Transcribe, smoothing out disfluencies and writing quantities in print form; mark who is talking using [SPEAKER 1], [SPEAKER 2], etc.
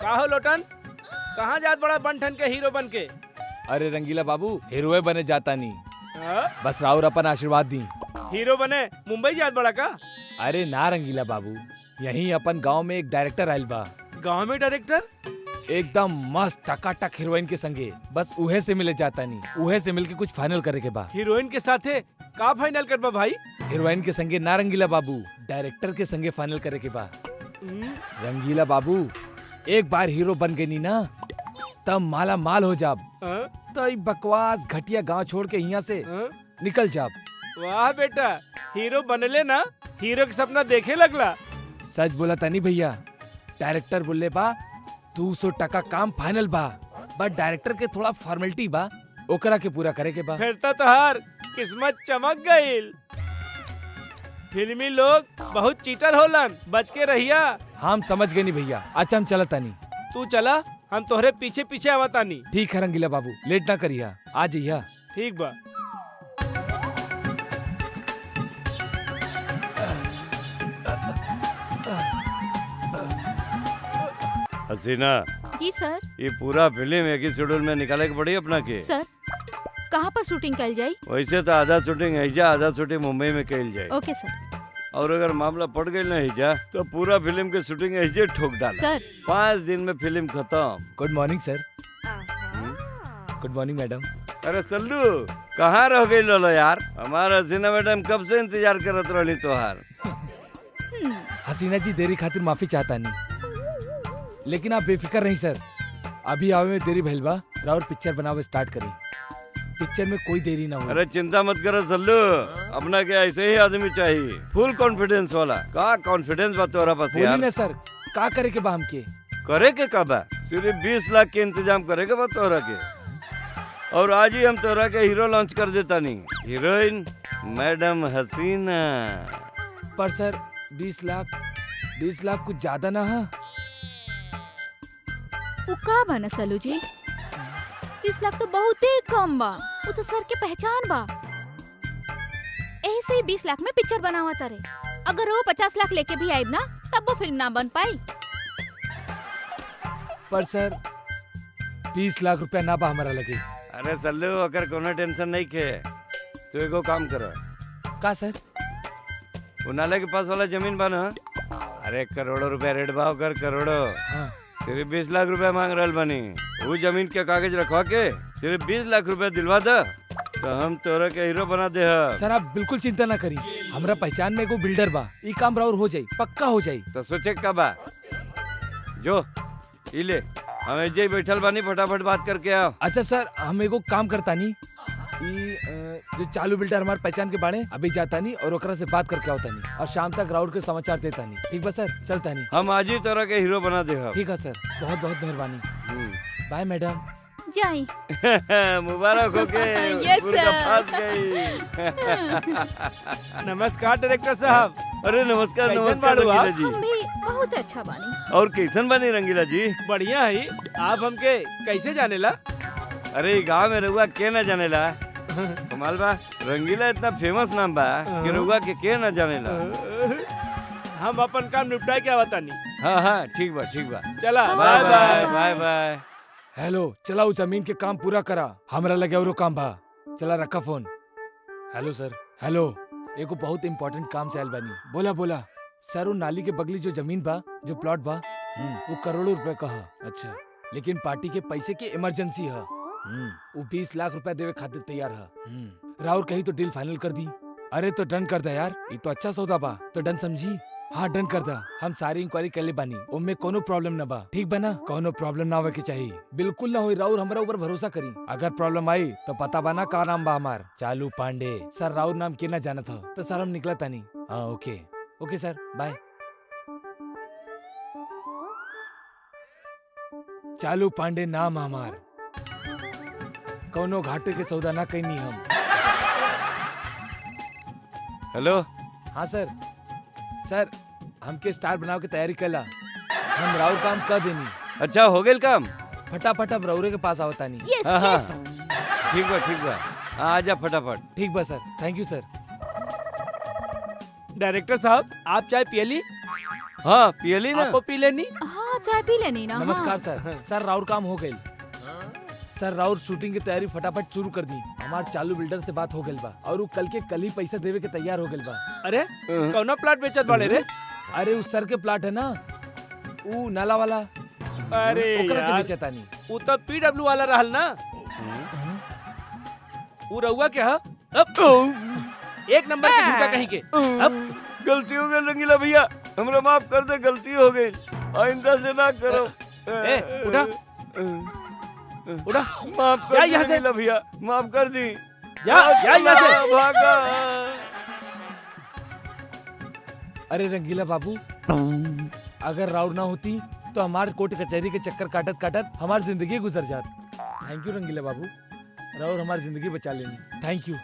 [SPEAKER 1] का हो लोटन, कहाँ जात बड़ा बनठन के हीरो बन के?
[SPEAKER 2] अरे रंगीला बाबू हीरोए बने जाता नहीं,
[SPEAKER 1] हाँ?
[SPEAKER 2] बस राउर अपन आशीर्वाद दी।
[SPEAKER 1] हीरो बने मुंबई जात बड़ा का?
[SPEAKER 2] अरे ना रंगीला बाबू, यहीं अपन गांव में एक डायरेक्टर आयल बा,
[SPEAKER 1] गांव में डायरेक्टर?
[SPEAKER 2] एकदम मस्त टकाटक हीरोइन के संगे, बस उहे से मिले जाता नहीं, उहे से मिलके कुछ फाइनल करे के बा।
[SPEAKER 1] हीरोइन के साथे का फाइनल करबा भाई?
[SPEAKER 2] हीरोइन के संगे ना रंगीला बाबू, डायरेक्टर के संगे फाइनल करे के बा। रंगीला बाबू एक बार हीरो बन गई नी ना, तब माला माल हो जाब,
[SPEAKER 1] हाँ?
[SPEAKER 2] तो ई बकवास घटिया गांव छोड़ के यहाँ से
[SPEAKER 1] हाँ?
[SPEAKER 2] निकल जाब।
[SPEAKER 1] वाह बेटा, हीरो बनले ना, हीरो के सपना देखे लगला।
[SPEAKER 2] सच बोला तनी भैया, डायरेक्टर बोले बा 200% काम फाइनल बा, बट डायरेक्टर के थोड़ा फॉर्मेलिटी बा, ओकरा के पूरा करे के बा।
[SPEAKER 1] फिर तो तोहार किस्मत चमक गईल। फिल्मी लोग बहुत चीटर होलन, बच के रहिया।
[SPEAKER 2] हम समझ गए नी भैया, अच्छा हम चलत तानी।
[SPEAKER 1] तू चला, हम तोहरे पीछे पीछे आवतानी।
[SPEAKER 2] ठीक है रंगीला बाबू, लेट ना करिया, आ जइया।
[SPEAKER 1] ठीक बा।
[SPEAKER 3] हसीना,
[SPEAKER 4] जी सर।
[SPEAKER 3] ये पूरा फिल्म एक ही शेड्यूल में निकाले के पड़ी अपना के।
[SPEAKER 4] सर कहाँ पर शूटिंग कल जाई?
[SPEAKER 3] वैसे तो आधा शूटिंग हैजा, आधा शूटिंग मुंबई में कल जाए।
[SPEAKER 4] ओके सर।
[SPEAKER 3] और अगर मामला पड़ गई ना हैजा, तो पूरा फिल्म के शूटिंग हैजे ठोक डाला।
[SPEAKER 4] सर
[SPEAKER 3] 5 दिन में फिल्म खत्म।
[SPEAKER 2] Good morning sir. Good morning madam.
[SPEAKER 3] अरे सल्लू, कहाँ रह गई लो यार? हमारा हसीना मैडम कब से इंतजार करत रही तोहार।
[SPEAKER 2] हसीना जी देरी खातिर माफी चाहता नहीं, लेकिन आप बेफिक्र नहीं सर, अभी आवे में देरी भइल बा, राउर पिक्चर बनावे स्टार्ट करी, पिक्चर में कोई देरी ना हो।
[SPEAKER 3] अरे चिंता मत करो सल्लू, अपना के ऐसे ही आदमी चाहिए, फुल कॉन्फिडेंस वाला। का कॉन्फिडेंस बा तोरा पास
[SPEAKER 2] बोली
[SPEAKER 3] यार?
[SPEAKER 2] ना सर, का करे के बा हमके?
[SPEAKER 3] करे के कब है? सिर्फ 20 लाख के इंतजाम करे के बा तोरा के, और आज ही हम तोरा के हीरो लॉन्च कर देता नहीं। हीरोइन मैडम हसीना।
[SPEAKER 2] पर सर 20 लाख कुछ ज्यादा ना है?
[SPEAKER 4] वो का बना सलू जी? 20 लाख तो बहुत ही कम बा, वो तो सर के पहचान बा। ऐसे ही 20 लाख में पिक्चर बनावा तारे, अगर वो 50 लाख लेके भी आइब ना, तब वो फिल्म ना बन पाई।
[SPEAKER 2] पर सर 20 लाख रुपया ना बा हमारा लगे।
[SPEAKER 3] अरे सल्लू, अगर कोनो टेंशन नहीं के, तो एगो काम करो।
[SPEAKER 2] का सर?
[SPEAKER 3] वो नाले के पास वाला जमीन बना, अरे करोड़ों रुपया रेट भाव कर, करोड़ों।
[SPEAKER 2] हाँ।
[SPEAKER 3] सिर्फ 20 लाख रुपया मांग रहल बनी। वो जमीन के कागज रखवा के सिर्फ 20 लाख रुपया दिलवा दे, तो हम तोरा के हीरो बना दे।
[SPEAKER 2] सर आप बिल्कुल चिंता ना करी, हमरा पहचान में एगो बिल्डर बा, ई काम राउर हो जाई, पक्का हो जाई।
[SPEAKER 3] तो सोचे कब आ? जो इले हम ऐसे ही बैठल बानी, फटाफट बात करके आओ।
[SPEAKER 2] अच्छा सर, हम एगो काम करता नी, जो चालू बिल्डर हमारे पहचान के बाड़े, अभी जाता नी और ओकरा से बात करके आवता नी, और शाम तक राउर के समाचार देता नी। ठीक बा सर, चलता नी।
[SPEAKER 3] हम आज ही तोरा के हीरो बना दे।
[SPEAKER 2] ठीक है सर, बहुत बहुत मेहरबानी। Bye madam.
[SPEAKER 4] जाई।
[SPEAKER 3] मुबारक हो के।
[SPEAKER 4] Yes,
[SPEAKER 3] मुर्गा
[SPEAKER 4] sir.
[SPEAKER 3] फंस गई।
[SPEAKER 1] नमस्कार डायरेक्टर साहब।
[SPEAKER 3] अरे नमस्कार,
[SPEAKER 1] कैसन
[SPEAKER 3] नमस्कार
[SPEAKER 1] बाड़ू आप?
[SPEAKER 3] रंगीला जी।
[SPEAKER 4] हम भी बहुत अच्छा बानी।
[SPEAKER 3] और कैसन बनी रंगीला जी?
[SPEAKER 1] बढ़िया है। आप हमके कैसे जानेला?
[SPEAKER 3] अरे गांव में रहुआ के न जानेला? कमाल बा, रंगीला इतना फेमस नाम बा कि रहुआ के न जानेला।
[SPEAKER 1] हम अपन काम निपटाए के आवतानी।
[SPEAKER 3] हाँ हाँ, ठीक बा ठीक बा।
[SPEAKER 1] चला,
[SPEAKER 3] bye
[SPEAKER 1] bye
[SPEAKER 3] bye
[SPEAKER 1] bye.
[SPEAKER 3] Bye bye.
[SPEAKER 2] Hello, चला वो जमीन के काम पूरा करा, हमरा लगे और काम बा। चला रखा फोन। हेलो सर। हेलो, एगो बहुत इम्पोर्टेंट काम से आयल बानी। बोला बोला। सर वो नाली के बगली जो जमीन बा, जो प्लॉट बा, वो करोड़ों रुपए का है। अच्छा, लेकिन पार्टी के पैसे की इमरजेंसी है। वो 20 लाख रुपया देवे खातिर तैयार है। राहुल कही तो डील फाइनल कर दी। अरे तो डन कर दा यार, ये तो अच्छा सौदा बा, तो डन समझी। हाँ डन कर दा, हम सारी इंक्वायरी कर ले बानी, उनमें कोनो प्रॉब्लम ना बा। ठीक बा ना? कोनो प्रॉब्लम ना होवे के चाहिए, बिल्कुल ना होई। राहुल हमरा ऊपर भरोसा करी, अगर प्रॉब्लम आई तो पता बा ना का नाम बा हमार, चालू पांडे। सर राहुल नाम के ना जाना था, तो सर हम निकला था नहीं। हाँ ओके ओके सर, बाय। चालू पांडे नाम हमार, कोनो घाटे के सौदा ना कैनी हम।
[SPEAKER 3] हेलो।
[SPEAKER 2] हाँ सर। सर हमके स्टार बनाव के तैयारी कला, हम राउर काम कर देनी।
[SPEAKER 3] अच्छा हो गेल काम?
[SPEAKER 2] फटाफट अब रौरे के पास आवता नहीं।
[SPEAKER 4] यस
[SPEAKER 3] हाँ, हाँ।
[SPEAKER 4] यस।
[SPEAKER 3] ठीक बा ठीक बा, आजा फटाफट।
[SPEAKER 2] ठीक बा सर, थैंक यू सर।
[SPEAKER 1] डायरेक्टर साहब, आप चाय पियली?
[SPEAKER 3] हाँ पियली ना?
[SPEAKER 1] आपको पी लेनी?
[SPEAKER 4] हाँ चाय चाय पी लेनी ना।
[SPEAKER 2] नमस्कार सर। सर राउर काम हो गई। सर राउर शूटिंग की तैयारी फटाफट शुरू कर दी। हमार चालू बिल्डर से बात हो गई बा और वो कल ही पैसा देवे के तैयार हो गई बा।
[SPEAKER 1] अरे कौना प्लाट बेचत बाड़े रे?
[SPEAKER 2] अरे उस सर के प्लाट है ना, वो नाला वाला,
[SPEAKER 1] अरे
[SPEAKER 2] ओकरा के
[SPEAKER 1] यार,
[SPEAKER 2] बेचता नहीं।
[SPEAKER 1] वो तो पीडब्ल्यू वाला रहल ना। वो रहुआ क्या है? अब एक नंबर के झूठा कहीं के। अब
[SPEAKER 3] गलती हो गई रंगीला भैया, हमरा माफ कर दे, गलती हो गई, आइंदा से ना करो।
[SPEAKER 1] उठा उठा,
[SPEAKER 3] माफ
[SPEAKER 1] जा
[SPEAKER 3] कर
[SPEAKER 1] यहाँ
[SPEAKER 3] दे
[SPEAKER 1] से।
[SPEAKER 3] रंगीला भैया, माफ कर दी।
[SPEAKER 1] जा यहाँ से।
[SPEAKER 3] भागा।
[SPEAKER 2] अरे रंगीला बाबू, अगर राउर ना होती तो हमार कोर्ट कचहरी के चक्कर काटत काटत हमार जिंदगी गुजर जात। थैंक यू रंगीला बाबू, राउर हमारी जिंदगी बचा लेनी। Thank you.